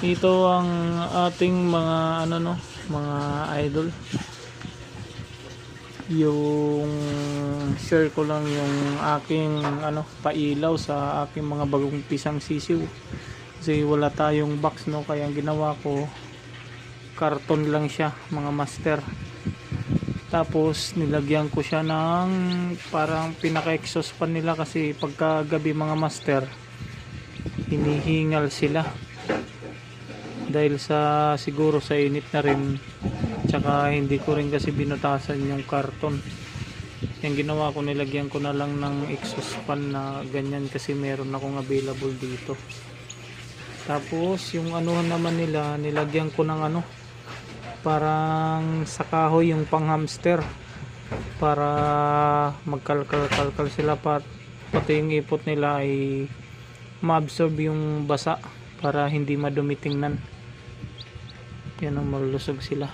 Ito ang ating mga ano no, mga idol. Yung share ko lang yung aking ano pailaw sa aking mga bagong pisang sisiw. Kasi wala tayong box no, kaya ang ginawa ko karton lang siya, mga master. Tapos nilagyan ko siya ng parang pinaka-exhaust fan nila kasi pagka gabi mga master hinihingal sila dahil sa siguro sa init na rin, tsaka hindi ko rin kasi binutasan yung karton. Yung ginawa ko, nilagyan ko na lang ng exhaust fan na ganyan kasi meron akong available dito. Tapos yung anuhan naman nila, nilagyan ko ng ano parang sa kahoy, yung pang hamster, para magkalkal-kalkal sila, pati yung ipot nila ay ma-absorb yung basa para hindi madumi tingnan. Yan ang malusog sila.